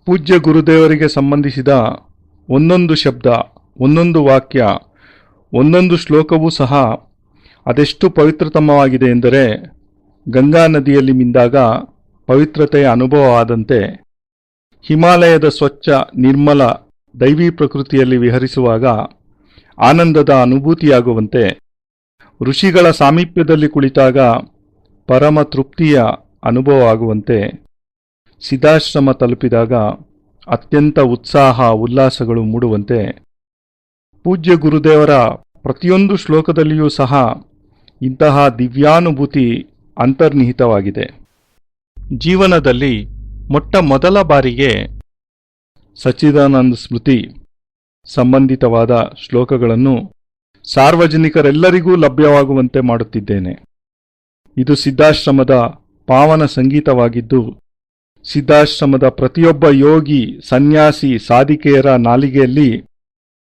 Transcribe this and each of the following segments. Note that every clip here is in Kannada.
ಪೂಜ್ಯ ಗುರುದೇವರಿಗೆ ಸಂಬಂಧಿಸಿದ ಒಂದೊಂದು ಶಬ್ದ, ಒಂದೊಂದು ವಾಕ್ಯ, ಒಂದೊಂದು ಶ್ಲೋಕವೂ ಸಹ ಅದೆಷ್ಟು ಪವಿತ್ರತಮವಾಗಿದೆ ಎಂದರೆ, ಗಂಗಾ ನದಿಯಲ್ಲಿ ಮಿಂದಾಗ ಪವಿತ್ರತೆಯ ಅನುಭವವಾದಂತೆ, ಹಿಮಾಲಯದ ಸ್ವಚ್ಛ ನಿರ್ಮಲ ದೈವೀ ಪ್ರಕೃತಿಯಲ್ಲಿ ವಿಹರಿಸುವಾಗ ಆನಂದದ ಅನುಭೂತಿಯಾಗುವಂತೆ, ಋಷಿಗಳ ಸಾಮೀಪ್ಯದಲ್ಲಿ ಕುಳಿತಾಗ ಪರಮ ತೃಪ್ತಿಯ ಅನುಭವ ಆಗುವಂತೆ, ಸಿದ್ಧಾಶ್ರಮ ತಲುಪಿದಾಗ ಅತ್ಯಂತ ಉತ್ಸಾಹ ಉಲ್ಲಾಸಗಳು ಮೂಡುವಂತೆ, ಪೂಜ್ಯ ಗುರುದೇವರ ಪ್ರತಿಯೊಂದು ಶ್ಲೋಕದಲ್ಲಿಯೂ ಸಹ ಇಂತಹ ದಿವ್ಯಾನುಭೂತಿ ಅಂತರ್ನಿಹಿತವಾಗಿದೆ. ಜೀವನದಲ್ಲಿ ಮೊಟ್ಟ ಮೊದಲ ಬಾರಿಗೆ ಸಚ್ಚಿದಾನಂದ ಸ್ಮೃತಿ ಸಂಬಂಧಿತವಾದ ಶ್ಲೋಕಗಳನ್ನು ಸಾರ್ವಜನಿಕರೆಲ್ಲರಿಗೂ ಲಭ್ಯವಾಗುವಂತೆ ಮಾಡುತ್ತಿದ್ದೇನೆ. ಇದು ಸಿದ್ಧಾಶ್ರಮದ ಪಾವನ ಸಂಗೀತವಾಗಿದ್ದು, ಸಿದ್ಧಾಶ್ರಮದ ಪ್ರತಿಯೊಬ್ಬ ಯೋಗಿ, ಸನ್ಯಾಸಿ, ಸಾಧಿಕೆಯರ ನಾಲಿಗೆಯಲ್ಲಿ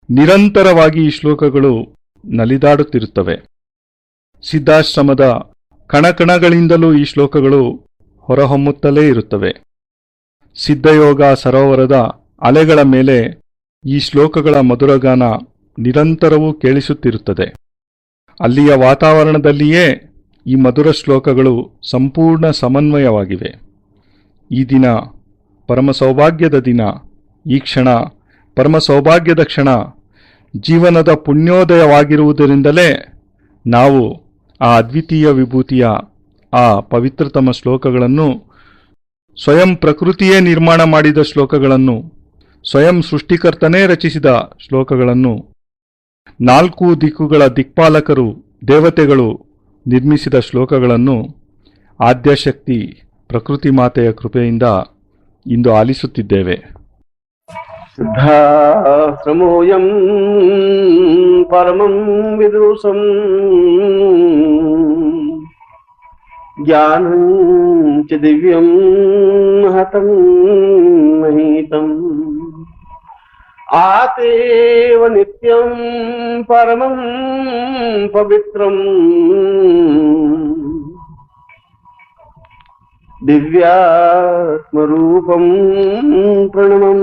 ನಿರಂತರವಾಗಿ ಈ ಶ್ಲೋಕಗಳು ನಲಿದಾಡುತ್ತಿರುತ್ತವೆ. ಸಿದ್ಧಾಶ್ರಮದ ಕಣಕಣಗಳಿಂದಲೂ ಈ ಶ್ಲೋಕಗಳು ಹೊರಹೊಮ್ಮುತ್ತಲೇ ಇರುತ್ತವೆ. ಸಿದ್ಧಯೋಗ ಸರೋವರದ ಅಲೆಗಳ ಮೇಲೆ ಈ ಶ್ಲೋಕಗಳ ಮಧುರಗಾನ ನಿರಂತರವೂ ಕೇಳಿಸುತ್ತಿರುತ್ತದೆ. ಅಲ್ಲಿಯ ವಾತಾವರಣದಲ್ಲಿಯೇ ಈ ಮಧುರ ಶ್ಲೋಕಗಳು ಸಂಪೂರ್ಣ ಸಮನ್ವಯವಾಗಿವೆ. ಈ ದಿನ ಪರಮ ಸೌಭಾಗ್ಯದ ದಿನ. ಈ ಕ್ಷಣ ಪರಮ ಸೌಭಾಗ್ಯದ ಕ್ಷಣ. ಜೀವನದ ಪುಣ್ಯೋದಯವಾಗಿರುವುದರಿಂದಲೇ ನಾವು ಆ ಅದ್ವಿತೀಯ ವಿಭೂತಿಯ ಆ ಪವಿತ್ರತಮ ಶ್ಲೋಕಗಳನ್ನು, ಸ್ವಯಂ ಪ್ರಕೃತಿಯೇ ನಿರ್ಮಾಣ ಮಾಡಿದ ಶ್ಲೋಕಗಳನ್ನು, ಸ್ವಯಂ ಸೃಷ್ಟಿಕರ್ತನೇ ರಚಿಸಿದ ಶ್ಲೋಕಗಳನ್ನು, 4 ದಿಕ್ಕುಗಳ ದಿಕ್ಪಾಲಕರು ದೇವತೆಗಳು ನಿರ್ಮಿಸಿದ ಶ್ಲೋಕಗಳನ್ನು ಆದ್ಯಶಕ್ತಿ ಪ್ರಕೃತಿ ಮಾತೆಯ ಕೃಪೆಯಿಂದ ಇಂದು ಆಲಿಸುತ್ತಿದ್ದೇವೆ. ಸಿದ್ಧಾಶ್ರಮೋಯಂ ಪರಮಂ ವಿದುಷಂ ಜ್ಞಾನಂ ಚ ದಿವ್ಯಂ ಹತಂ ಮಹೀತಂ ಆತೇವ ನಿತ್ಯಂ ಪರಮಂ ಪವಿತ್ರಂ ದಿವ್ಯಾತ್ಮರೂಪಂ ಪ್ರಣಮಂ